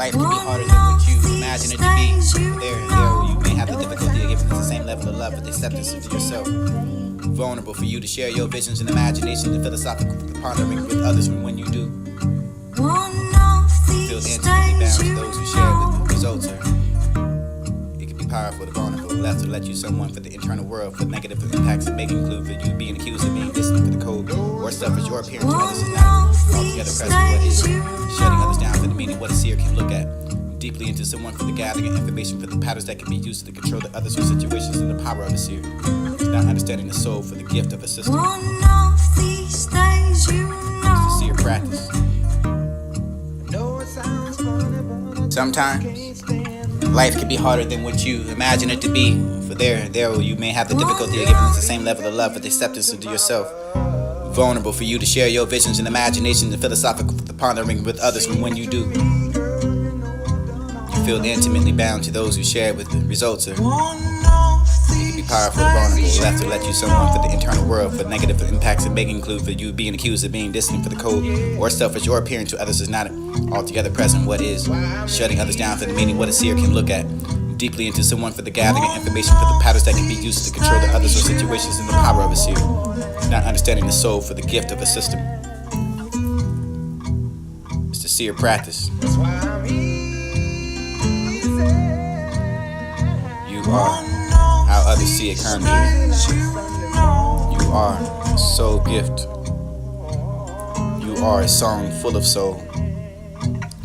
Life can be harder than what you imagine it to be. There, you may have the difficulty of giving us the same level of love, but acceptance of yourself. Vulnerable for you to share your visions and imagination, the philosophical pondering with others from when you do. Feel intimately bound to those who share with results. It can be powerful to vulnerable, left to let you someone for the internal world, for negative impacts it may include for you being accused of being distant for the code, or stuff as your appearance to others is not altogether present what is, shutting others down for the meaning what a seer can look at. Deeply into someone for the gathering of information for the patterns that can be used to control the others or situations and the power of a seer. Not understanding the soul for the gift of a system. It's the seer practice. Sometimes life can be harder than what you imagine it to be. For there you may have the difficulty of giving us the same level of love with acceptance into yourself. Vulnerable for you to share your visions and imagination, the philosophical the pondering with others from when you do. You feel intimately bound to those who share with the results. It can be powerful to vulnerable, left to let you someone for the internal world, for negative impacts it may include for you being accused of being distant for the code, or selfish your appearance to others is not altogether present what is, shutting others down for the meaning what a seer can look at. Deeply into someone for the gathering of information for the patterns that can be used to control the others or situations and the power of a seer. Not understanding the soul for the gift of a system. It's the seer practice. You are how others see it currently. You are a soul gift. You are a song full of soul.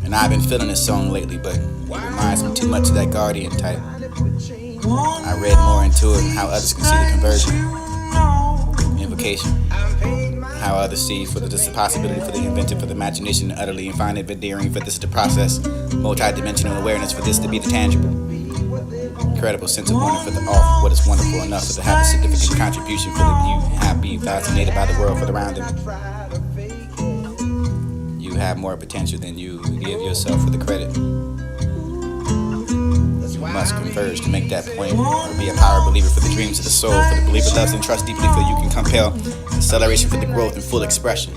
And I've been feeling this song lately, but it reminds me too much of that Guardian type. I read more into it and how others can see the conversion, invocation, how others see for this the possibility for the inventive, for the imagination, and utterly and find it endearing for this to process, multi-dimensional awareness for this to be the tangible. Incredible sense of wonder for the off, what is wonderful enough for to have a significant contribution for the you have being fascinated by the world for the around them. You have more potential than you give yourself for the credit. You must converge to make that point, or be a power believer for the dreams of the soul, for the believer loves and trusts deeply, for you can compel acceleration for the growth and full expression.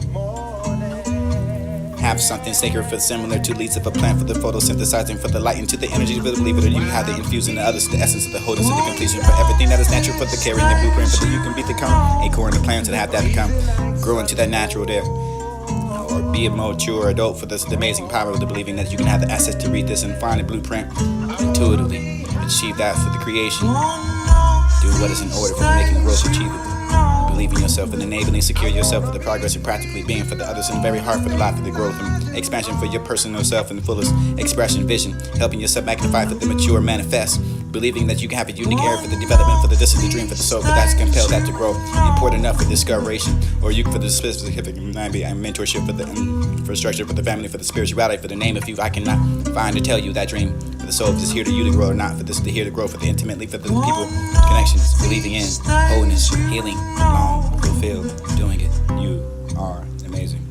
Have something sacred for similar to leaves of a plant for the photosynthesizing, for the light into the energy for the believer that you have the infusing the others, the essence of the wholeness and the completion for everything that is natural for the carrying the blueprint, for that you can be the acorn, the plants that have that become, grow into that natural there. Or be a mature adult for this the amazing power of the believing that you can have the access to read this and find a blueprint intuitively, achieve that for the creation, do what is in order for the making growth achievable, believe in yourself and enabling secure yourself for the progress and practically being for the others and very hard for the life of the growth and expansion for your personal self in the fullest expression vision, helping yourself magnify for the mature manifest, believing that you can have a unique area for the development for the this is the dream for the soul, for that's compelled that to grow, important enough for discoveration, or you for the specific mentorship for the infrastructure for the family, for the spirituality, for the name of you I cannot find to tell you that dream for the soul, if it's here to you to grow or not, for this to here to grow, for the intimately, for the people, connections, believing in, wholeness, healing, long, fulfilled, doing it. You are amazing.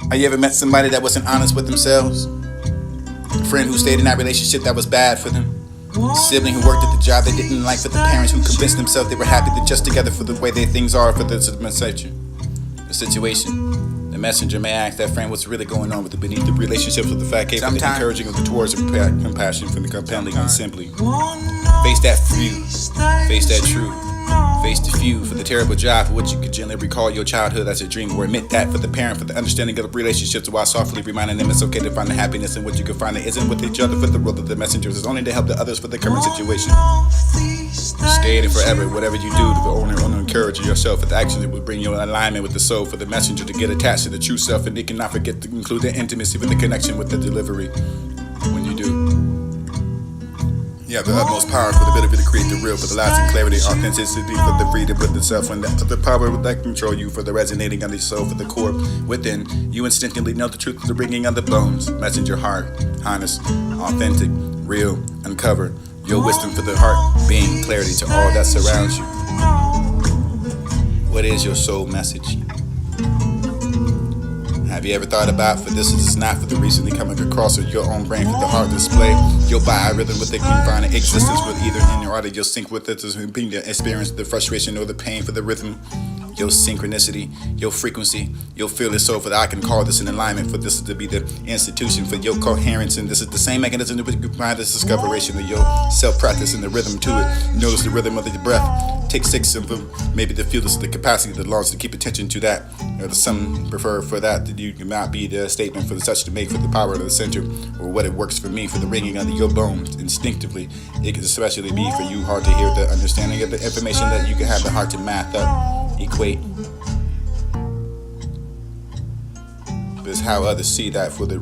Have you ever met somebody that wasn't honest with themselves? A friend who stayed in that relationship that was bad for them? A sibling who worked at the job they didn't like, for the parents who convinced themselves they were happy to just together for the way their things are for the situation. The messenger may ask that friend what's really going on with the beneath the relationships with the fact cave, for the encouraging of the towards the compassion for the compelling and simply. Face that few, face that true. Face the few for the terrible job for what you could gently recall your childhood as a dream, or admit that for the parent for the understanding of relationships, while softly reminding them it's okay to find the happiness in what you can find that isn't with each other, for the role of the messengers is only to help the others for the current situation. Stay and forever, whatever you do, to the owner encourage yourself for the actions that will bring you in alignment with the soul, for the messenger to get attached to the true self, and they cannot forget to include the intimacy with the connection with the delivery when you do. You have the utmost power for the ability to create the real, for the lasting clarity, authenticity, for the freedom with the self, and the power that control you, for the resonating on the soul, for the core within. You instinctively know the truth of the ringing of the bones. Messenger heart, honest, authentic, real, uncover your wisdom for the heart, being clarity to all that surrounds you. What is your soul message? Have you ever thought about, for this is not for the recently coming across with your own brain for the heart display, your biorhythm with the confined existence with either in your order, you'll sync with it to being the experience, the frustration or the pain for the rhythm, your synchronicity, your frequency, you'll feel it so for that I can call this an alignment, for this is to be the institution for your coherence, and this is the same mechanism that you find this discoveration of your self-practice and the rhythm to it. Notice the rhythm of the breath. Take 6 of them, maybe the feel the capacity that longs to keep attention to that. Or some prefer for that you cannot be the statement for the touch to make for the power of the center, or what it works for me for the ringing under your bones instinctively. It can especially be for you hard to hear the understanding of the information that you can have the heart to math up, equate. But it's how others see that for the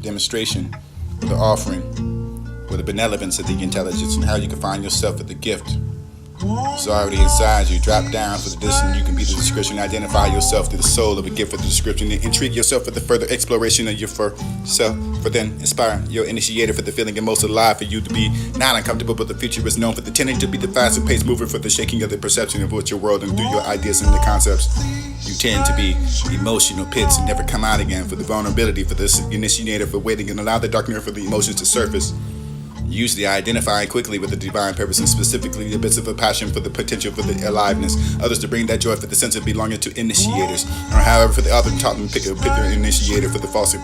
demonstration, for the offering, for the benevolence of the intelligence, and how you can find yourself with the gift. It's already inside you. Drop down for the distance. You can be the description. Identify yourself to the soul of a gift for the description. And intrigue yourself with the further exploration of your self. For then inspire your initiator for the feeling and most alive for you to be not uncomfortable, but the future is known for the tending to be the faster paced mover for the shaking of the perception of what your world and through your ideas and the concepts. You tend to be emotional pits and never come out again for the vulnerability for this initiator for waiting and allow the darkness for the emotions to surface. Usually identifying quickly with the divine purpose and specifically the bits of a passion for the potential for the aliveness. Others to bring that joy for the sense of belonging to initiators. Or however for the other taught them pick the initiator for the false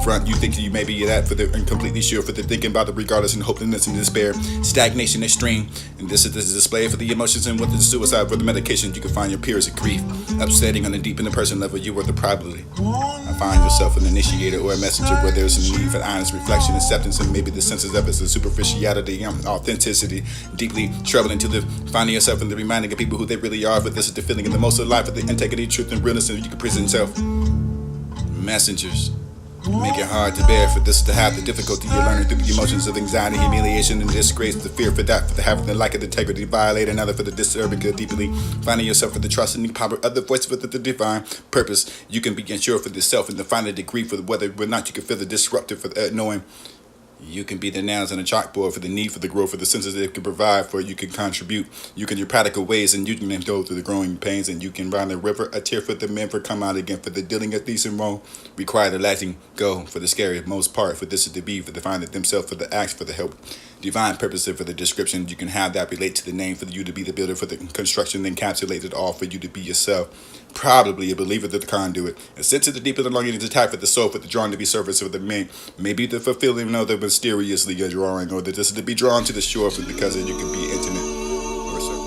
front. You think you may be that for the incompletely sure for the thinking about the regardless and hopelessness and despair. Stagnation extreme. And this is the display for the emotions and with the suicide for the medication you can find your peers of grief. Upsetting on the deep in the person level you are the probably. I find yourself an initiator or a messenger where there's a need for honest reflection, acceptance, and maybe the senses of it's a superficiality, authenticity, deeply troubling to the finding yourself and the reminding of people who they really are. But this is the feeling of the most alive of the integrity, truth, and realness, and you can present yourself. Messengers. Make it hard to bear, for this to have the difficulty you're learning through the emotions of anxiety, humiliation, and disgrace, the fear for that, for the having the lack of integrity violate another, for the disturbing good deeply, finding yourself for the trust and the power of the voice for the divine purpose. You can be unsure for the self and the final degree for whether or not you can feel the disruptive for the knowing. You can be the nouns on a chalkboard for the need for the growth, for the senses that it can provide, for you can contribute. You can do practical ways, and you can go through the growing pains, and you can run the river, a tear for the men for come out again, for the dealing of decent wrong, require the letting go, for the scary most part, for this is to be, for the find it themselves, for the acts, for the help. Divine purpose for the description, you can have that relate to the name, for you to be the builder, for the construction, encapsulate it all, for you to be yourself. Probably a believer to the conduit, a sense of the deeper the longing to tap for the soul, for the drawn to be service of the main, maybe the fulfilling of the mysteriously you're drawing, or that this is to be drawn to the shore, for because you can be intimate. Or so.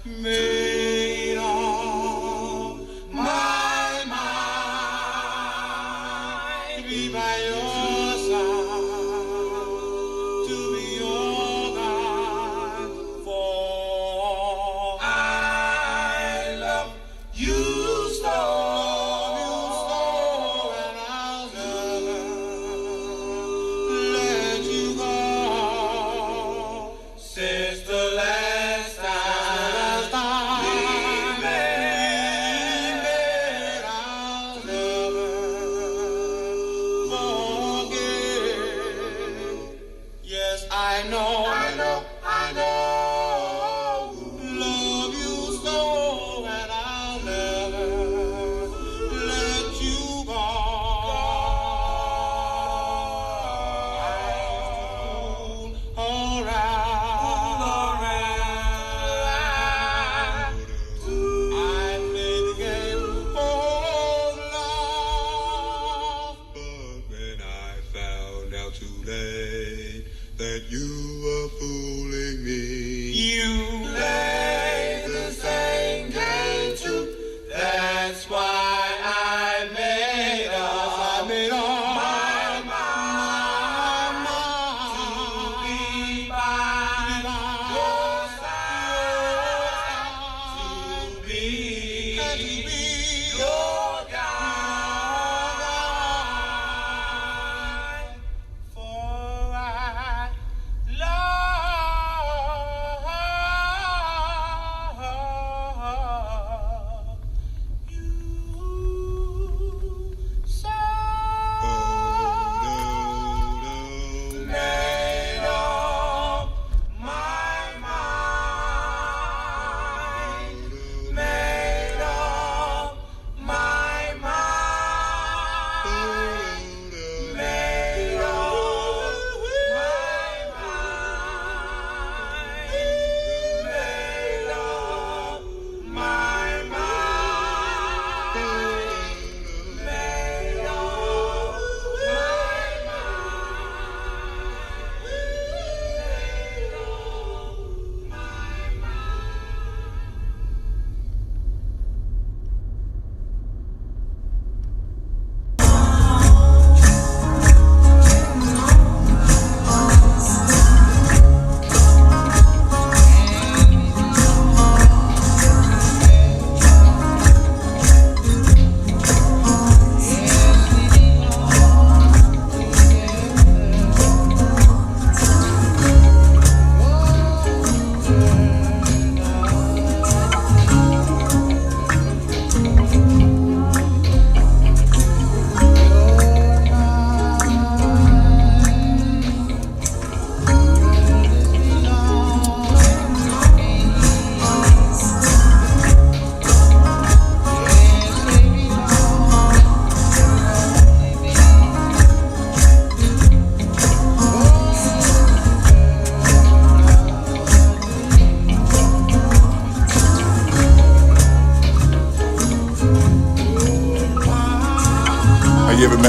Made up my mind, be by your side, to be your guide for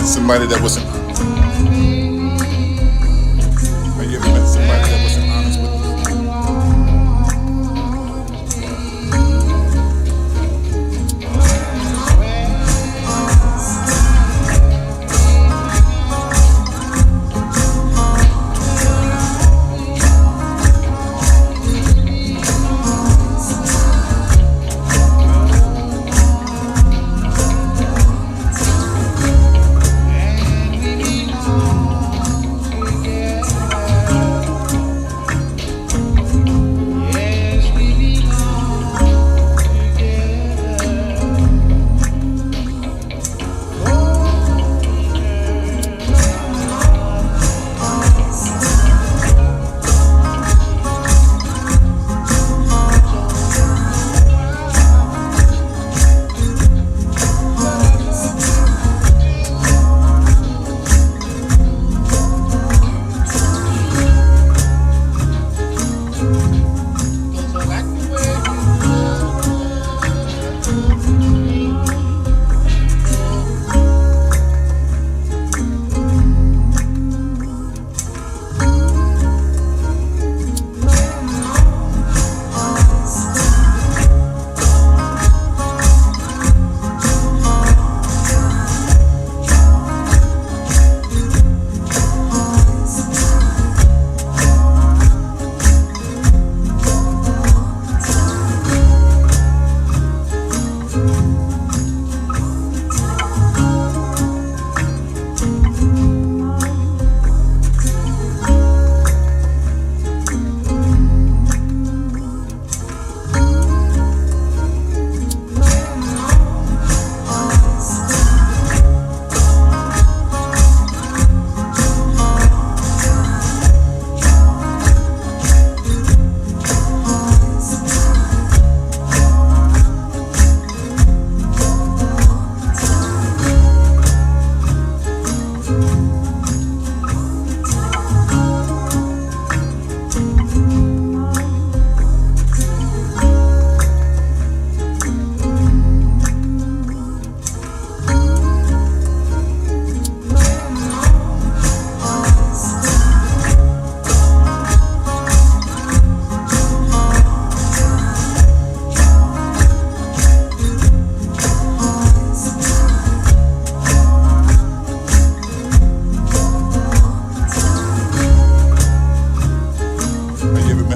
met somebody that wasn't honest? Have you ever met somebody that wasn't honest with you?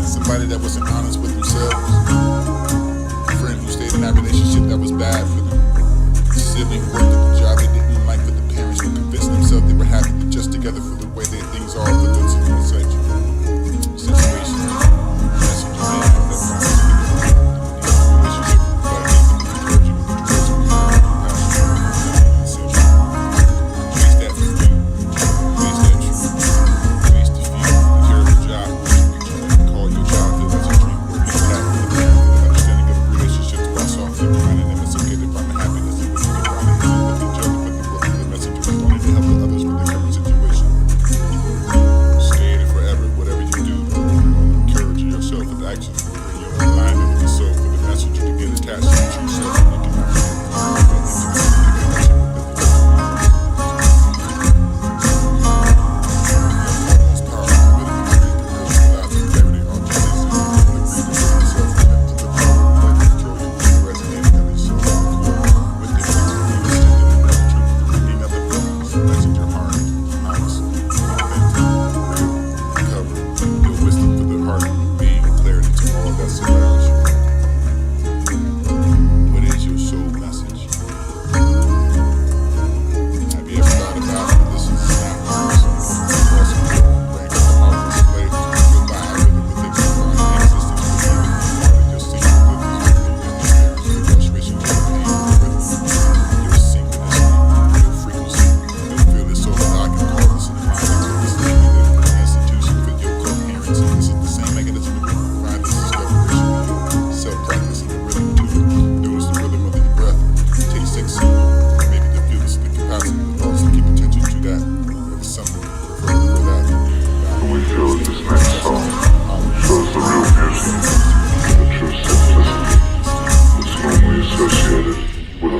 Somebody that wasn't honest with themselves, a friend who stayed in that relationship that was bad for them, a sibling who worked at the job they didn't like, but the parents who convinced themselves they were happy to just together for the way their things are for those who don't set you. Situation. That's what you may have that relationship encourage you with the trust, face that for you, face that truth, face the fear, the terrible job. Call your childhood as a dream or make that for the parent, the understanding of a relationship to pass off, never finding them, it's okay to find the happiness in what you can find it easy with each other, but the book of the messenger is only to help the others with their current situation. Stay in it forever, whatever you do, encourage yourself with action, bring your own alignment with the soul for the messenger to get attached to the true self, and you cannot forget the connection with the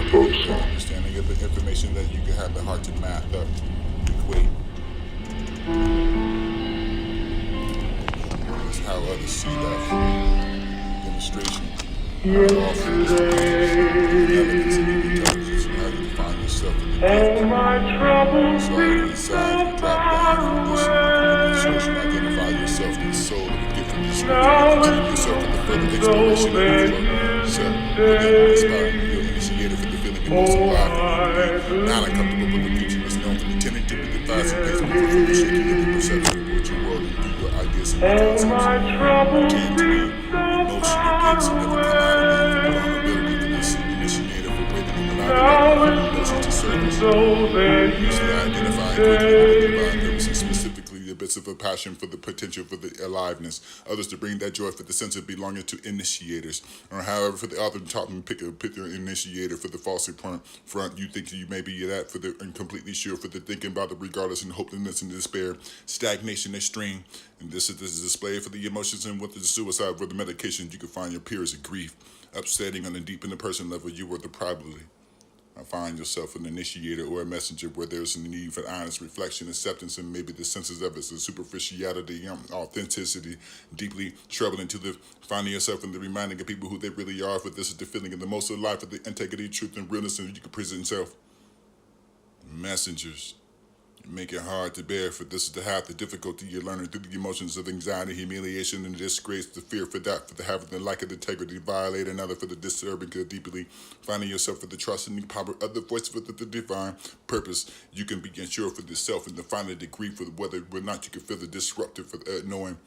Understanding of the information that you can have the heart to math up. see that demonstration. Yesterday, elements of the intelligence and how you define yourself in the all my troubles society, seem so drop far down and away. discussion, identify yourself in the soul of the gift of the spirit, Now continue it's yourself in the further so exploration of that yourself. you Within, inspiring, you're initiated for the feeling and most alive and not uncomfortable with the future is known for the tending to be the fast and pace before the shaking of the perception of what your world and through your ideas and all concepts. my troubles Tend to be seem so emotional gates and never come out of it. Vulnerability for this initiator for waiting and allowing now the it's emotion to surface. so that Usually you identifying quickly with the divine purpose and specifically the bits of a passion for the potential for the aliveness. Others to bring that joy for the sense of belonging to initiators. Or however, for the author to top and pick your initiator for the false front, you think you may be that for the incompletely sure for the thinking about the regardless and hopelessness and despair, stagnation extreme. And this is a display for the emotions and with the suicide for the medications you can find your peers of grief, upsetting on the deep in the person level you were the probably. I find yourself an initiator or a messenger where there's a need for honest reflection, acceptance, and maybe the senses of it's a superficiality, authenticity, deeply troubling to the finding yourself in the reminding of people who they really are. For this is the feeling of the most of life, of the integrity, truth, and realness, and you can present yourself. Messengers. Make it hard to bear, for this is the half the difficulty you're learning through the emotions of anxiety, humiliation, and disgrace, the fear for that, for the having the lack of integrity, violate another for the disturbing, deeply finding yourself for the trust and the power of the voice for the divine purpose. You can be unsure for yourself and the final degree for whether or not you can feel the disruptive for knowing.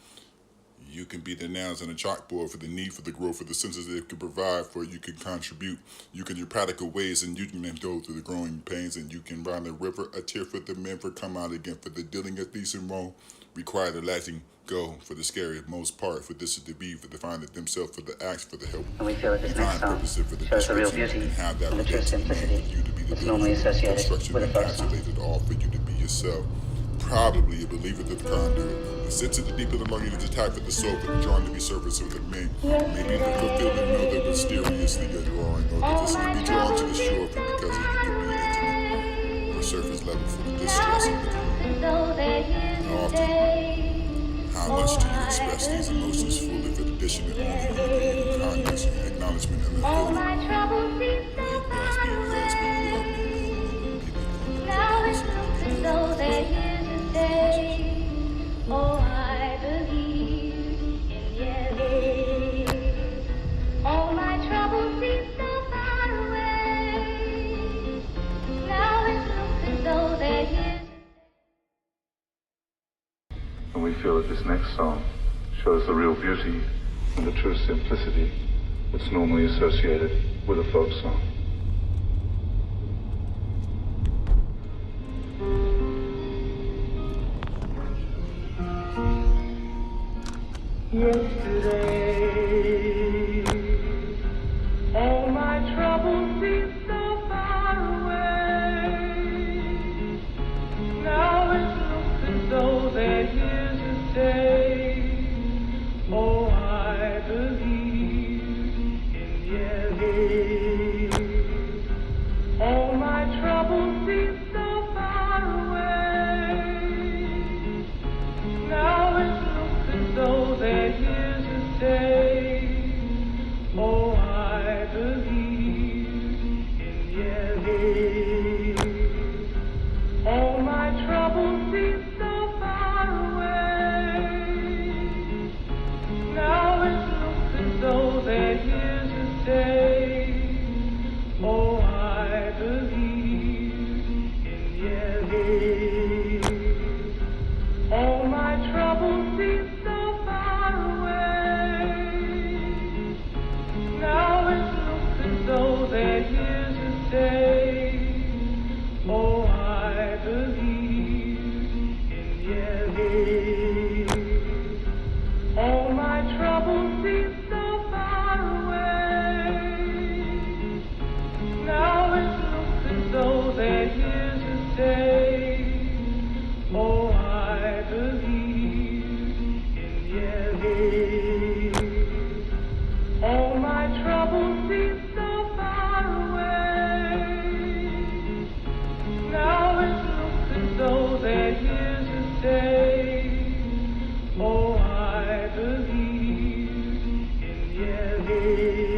You can be the nails on the chalkboard for the need for the growth, for the senses that it can provide for you can contribute. You can your practical ways and you can go through the growing pains and you can run the river, a tear for the men for come out again for the dealing of these and wrong. Require the letting go for the scary most part, for this is to be for the finding themselves for the acts for the help. And we feel that this next song For the shows the real description beauty and how that and the true relates to simplicity you to be the that's normally associated construction with a and folk song. isolated all for you to be yourself. Probably a believer to the conduit. The sense of the deep of the longing is the type of the soul for the drawing to be surface of the man. Maybe the fulfillment know that mysteriously you're drawing, or that this will be drawn to the shore for because you can be intimate or surface level for the distress and the often, how much do you express these emotions fully for the addition and only in kindness and acknowledgement and the All feeling? my troubles seem so far away. Now it looks as though they're here to stay. Oh, I believe in yes. All my troubles seem so far away. Now it looks as though they're here to stay. And we feel that this next song shows the real beauty and the true simplicity that's normally associated with a folk song. Yesterday, all my troubles seem so far away. Now it looks as though they're here to stay. Oh, I believe in yes. All my troubles seem so far away. Now it looks as though they're here to stay. day.